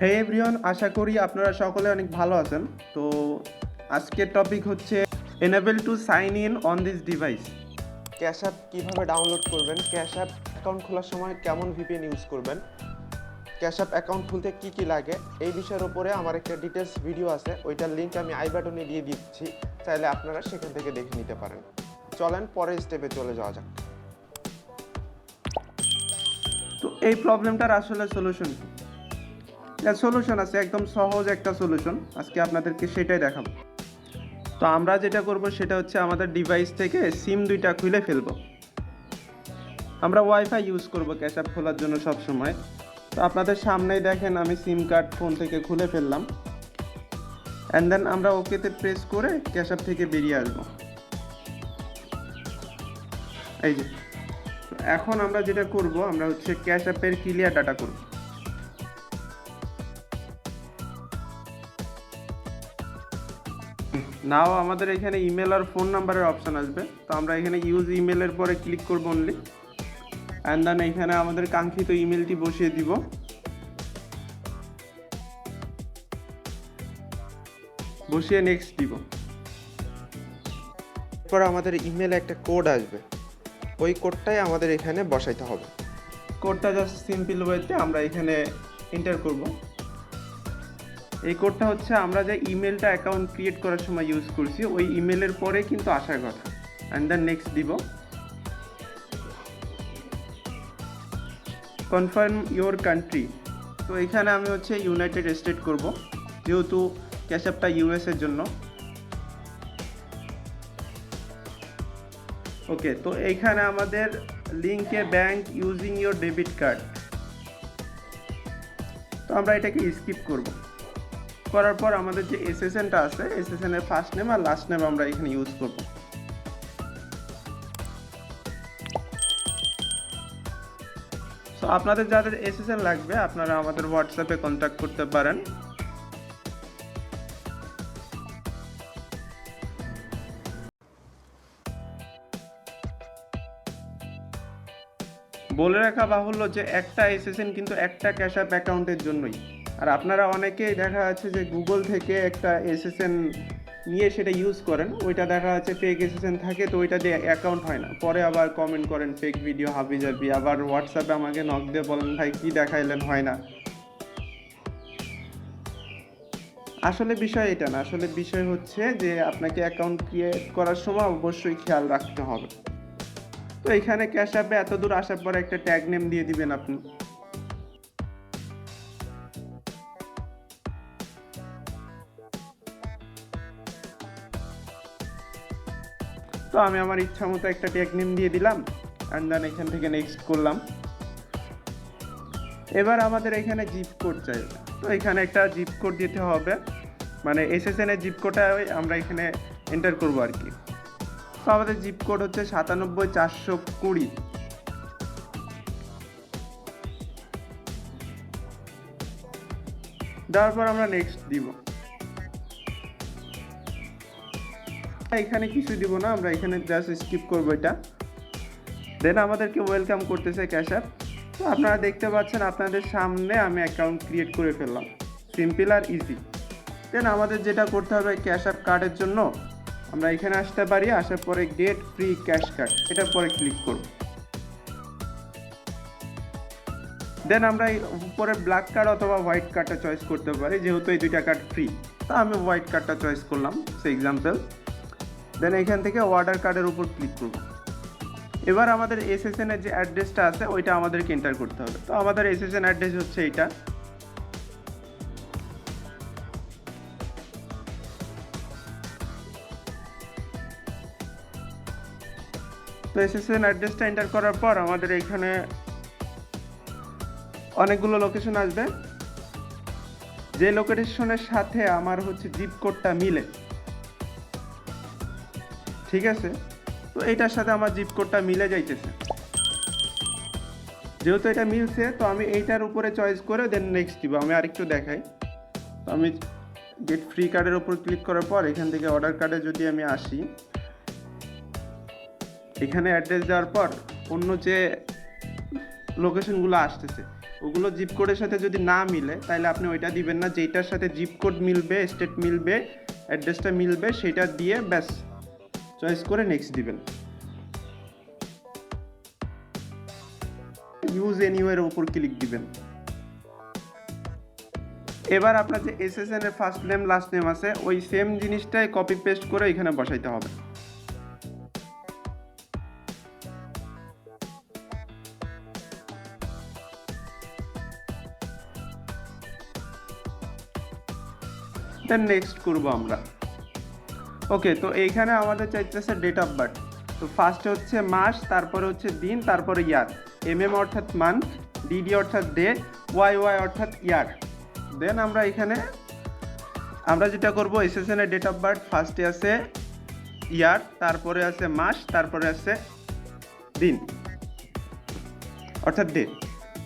হে everyone, আশা করি আপনারা সকলে অনেক ভালো আছেন। তো আজকের টপিক হচ্ছে enable to sign in on this device. Cash App কীভাবে ডাউনলোড করবেন, ক্যাশঅ্যাপ অ্যাকাউন্ট খোলার সময় কেমন ভিপিএন ইউজ করবেন, ক্যাশঅ্যাপ অ্যাকাউন্ট খুলতে কী কী লাগে, এই বিষয়ের উপরে আমার একটা ডিটেলস ভিডিও আছে, ওইটার লিঙ্ক আমি আই বাটনে দিয়ে দিচ্ছি, চাইলে আপনারা সেখান থেকে দেখে নিতে পারেন। চলেন পরের স্টেপে চলে যাওয়া যাক। তো এই প্রবলেমটার আসলে সলিউশন সলিউশন আছে, একদম সহজ একটা সলিউশন। আজকে আপনাদেরকে সেটাই দেখাবো। তো আমরা যেটা করব সেটা হচ্ছে আমাদের ডিভাইস থেকে সিম দুইটা খুলে ফেলব। আমরা ওয়াইফাই ইউজ করব ক্যাশঅ্যাপ খোলার জন্য সব সময়। তো আপনাদের সামনেই দেখেন আমি সিম কার্ড ফোন থেকে খুলে ফেললাম, অ্যান্ড দেন আমরা ওকেতে প্রেস করে ক্যাশঅ্যাপ থেকে বেরিয়ে আসব। এই যে এখন আমরা যেটা করব, আমরা হচ্ছে ক্যাশঅ্যাপের ক্লিয়ার ডাটা করব। নাও আমাদের এখানে ইমেল আর ফোন নাম্বারের অপশান আসবে। তো আমরা এখানে ইউজ ইমেলের পরে ক্লিক করব অনলি, অ্যান্ড দেন এখানে আমাদের কাঙ্ক্ষিত ইমেলটি বসিয়ে দিব। বসিয়ে নেক্সট দিব। এরপর আমাদের ইমেলে একটা কোড আসবে, ওই কোডটাই আমাদের এখানে বসাইতে হবে। কোডটা জাস্ট সিম্পল ওয়েতে আমরা এখানে এন্টার করব। এই কোডটা হচ্ছে আমরা যে ইমেলটা অ্যাকাউন্ট ক্রিয়েট করার সময় ইউজ করছি ওই ইমেলের পরে কিন্তু আসার কথা, অ্যান্ড দেন নেক্সট দিব। Confirm your country. তো এখানে আমি হচ্ছে ইউনাইটেড স্টেট করব, যেহেতু ক্যাশঅ্যাপটা ইউএসের জন্য। ওকে, তো এইখানে আমাদের লিঙ্কে bank using your debit card, তো আমরা এটাকে স্কিপ করব। করার পর আমাদের যে এসএসএনটা আছে, এসএসএনের ফার্স্ট নেম আর লাস্ট নেম আমরা এখানে ইউজ করব। তো আপনাদের যাদের এসএসএন লাগবে আপনারা আমাদের হোয়াটসঅ্যাপে কন্ট্যাক্ট করতে পারেন। বলে রাখা বাহুল্য যে একটা এসএসএন কিন্তু একটা ক্যাশঅ্যাপ অ্যাকাউন্টের জন্যই। আর আপনারা অনেকেই দেখা যাচ্ছে যে গুগল থেকে একটা এসএসএন নিয়ে সেটা ইউজ করেন, ওইটা দেখা যাচ্ছে ফেক এসএসএন থাকে, তো ওইটা দিয়ে অ্যাকাউন্ট হয় না। পরে আবার কমেন্ট করেন ফেক ভিডিও হাবি জাবি, আবার হোয়াটসঅ্যাপে আমাকে নক দিয়ে বলেন ভাই কী দেখাইলেন, হয় না। আসলে বিষয় এটা না, আসলে বিষয় হচ্ছে যে আপনাকে অ্যাকাউন্ট ক্রিয়েট করার সময় অবশ্যই খেয়াল রাখতে হবে। তো এখানে ক্যাশঅ্যাপে এত দূর আসার পর একটা ট্যাগ নেম দিয়ে দিবেন আপনি। তো আমি আমার ইচ্ছা মতো একটা ট্যাগ নেম দিয়ে দিলাম, অ্যান্ড দেন এখান থেকে নেক্সট করলাম। এবার আমাদের এখানে জিপ কোড চাইবে, তো এখানে একটা জিপ কোড দিতে হবে, মানে এসএসএনের জিপ কোডটা আমরা এখানে এন্টার করবো আর কি। তো আমাদের জিপ কোড হচ্ছে 97420। দেওয়ার পর আমরা নেক্সট দিব। এখানে কিছু দিব না, আমরা এখানে জাস্ট স্কিপ করবো এটা। দেন আমাদেরকে ওয়েলকাম করতেছে ক্যাশঅ্যাপ। তো আপনারা দেখতে পাচ্ছেন আপনাদের সামনে আমি অ্যাকাউন্ট ক্রিয়েট করে ফেললাম, সিম্পল আর ইজি। দেন আমাদের যেটা করতে হবে, ক্যাশঅ্যাপ কার্ডের জন্য আমরা এখানে আসতে পারি, আসার পরে গেট ফ্রি ক্যাশ কার্ড এটার পরে ক্লিক করব। দেন আমরা এই উপরে ব্ল্যাক কার্ড অথবা হোয়াইট কার্ডটা চয়েস করতে পারি, যেহেতু এই দুইটা কার্ড ফ্রি। তো আমি হোয়াইট কার্ডটা চয়েস করলাম সে এক্সাম্পল। দেন এখান থেকে অর্ডার কার্ডের উপর ক্লিক করব। এবার আমাদের এসএসএনের যে অ্যাড্রেসটা আছে ওইটা আমাদেরকে এন্টার করতে হবে। তো আমাদের এসএসএন অ্যাড্রেস হচ্ছে এইটা। তো এসএসএন অ্যাড্রেসটা এন্টার করার পর আমাদের এখানে অনেকগুলো লোকেশন আসবে, যে লোকেশনের সাথে আমার হচ্ছে জিপ কোডটা মিলে, ঠিক আছে। তো এইটার সাথে আমার জিপ কোডটা মিলে যাইতেছে, যেহেতু এটা মিলছে তো আমি এইটার উপরে চয়েস করে দেন নেক্সট দিব। আমি আরেকটু দেখাই। তো আমি গেট ফ্রি কার্ডের উপর ক্লিক করার পর এখান থেকে অর্ডার কার্ডে যদি আমি আসি, এখানে অ্যাড্রেস দেওয়ার পর অন্য যে লোকেশনগুলো আসতেছে ওগুলো জিপ কোডের সাথে যদি না মিলে তাহলে আপনি ওইটা দিবেন না, যেটার সাথে জিপ কোড মিলবে, স্টেট মিলবে, অ্যাড্রেসটা মিলবে, সেটা দিয়ে ব্যাস চয়েস করে নেক্সট দিবেন। ইউজ এনিওয়ের উপর ক্লিক দিবেন। এবার আপনার যে এসএসএন এর ফার্স্ট নেম লাস্ট নেম আছে ওই সেম জিনিসটাই কপি পেস্ট করে এখানে বসাইতে হবে। দেন নেক্সট করব আমরা। ওকে, তো এইখানে আমাদের চাইতেছে ডেট অফ বার্থ। তো ফার্স্টে হচ্ছে মাস, তারপরে হচ্ছে দিন, তারপরে ইয়ার। এমএম অর্থাৎ মান্থ, ডিডি অর্থাৎ ডে, ওয়াই অর্থাৎ ইয়ার। দেন আমরা যেটা করব, এসএসএন এর ডেট অফ বার্থ ফার্স্টে আছে ইয়ার, তারপরে আছে মাস, তারপরে আছে দিন অর্থাৎ ডে।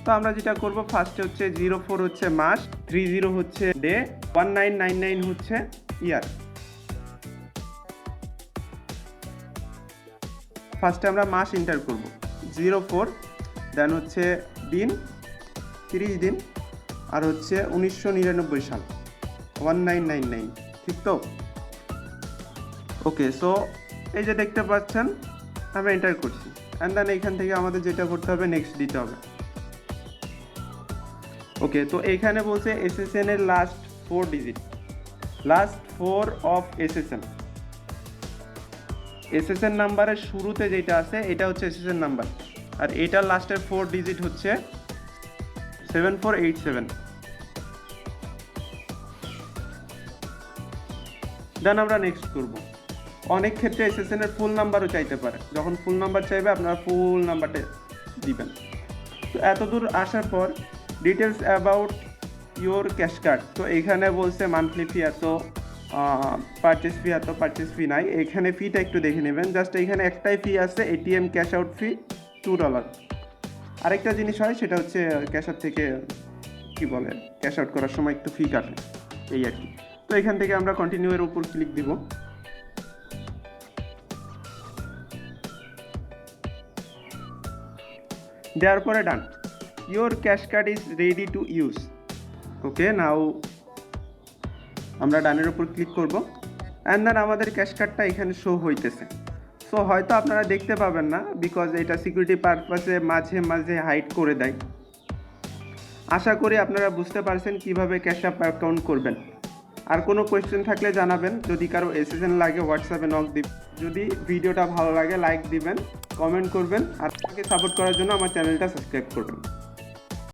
তো আমরা যেটা করব, ফার্স্টে হচ্ছে 04 হচ্ছে মাস, 30 হচ্ছে ডে, 1999 হচ্ছে ইয়ার। ফার্স্টে আমরা মাস এন্টার করব 04, দেন হচ্ছে দিন 30 দিন, আর হচ্ছে 1999 সাল 1999, ঠিক তো? ওকে, সো এই যে দেখতে পাচ্ছেন আমরা এন্টার করছি, অ্যান্ড দেন এইখান থেকে আমাদের যেটা করতে হবে নেক্সট দিতে হবে। ওকে, তো এইখানে বলছে এসএসএন এর last 4 digit, last 4 of SSN. SSN নাম্বারের শুরুতে যেটা আছে এটা হচ্ছে এসএসএন নাম্বার, আর এটার লাস্টের 4 ডিজিট হচ্ছে 7487। দেন আমরা নেক্সট করব। অনেক ক্ষেত্রে এসএসএন এর ফুল নাম্বারও চাইতে পারে, যখন ফুল নাম্বার চাইবে আপনারা ফুল নাম্বারটা দিবেন। তো এতদূর আসার পর details about your cash card, তো এখানে বলছে মান্থলি ফি এত, পারচেস ফি এত, পারচেস ফি নাই। এখানে ফিটা একটু দেখে নেবেন, জাস্ট এখানে একটাই ফি আছে, এটিএম ক্যাশ আউট ফি $2। আরেকটা জিনিস হয় সেটা হচ্ছে ক্যাশ আউট থেকে কি বলে, ক্যাশ আউট করার সময় একটু ফি কাটে, এই আর কি। তো এখান থেকে আমরা কন্টিনিউ এর উপর ক্লিক দিব। দেওয়ার পরে done, your cash card is ready to use. Okay, now আমরা ডানের উপর ক্লিক করব, অ্যান্ড দেন আমাদের ক্যাশ কার্ডটা এখানে শো হইতেছে। সো হয়তো আপনারা দেখতে পাবেন না, বিকজ এটা সিকিউরিটি পারপাসে মাঝে মাঝে হাইড করে দেয়। আশা করি আপনারা বুঝতে পারছেন কিভাবে ক্যাশআপ অ্যাকাউন্ট করবেন। আর কোনো কোয়েশ্চেন থাকলে জানাবেন, যদি কারো এসএসএন লাগে হোয়াটসঅ্যাপে নক দিবেন। যদি ভিডিওটা ভালো লাগে লাইক দিবেন, কমেন্ট করবেন, আর আমাকে সাপোর্ট করার জন্য আমার চ্যানেলটা সাবস্ক্রাইব করবেন।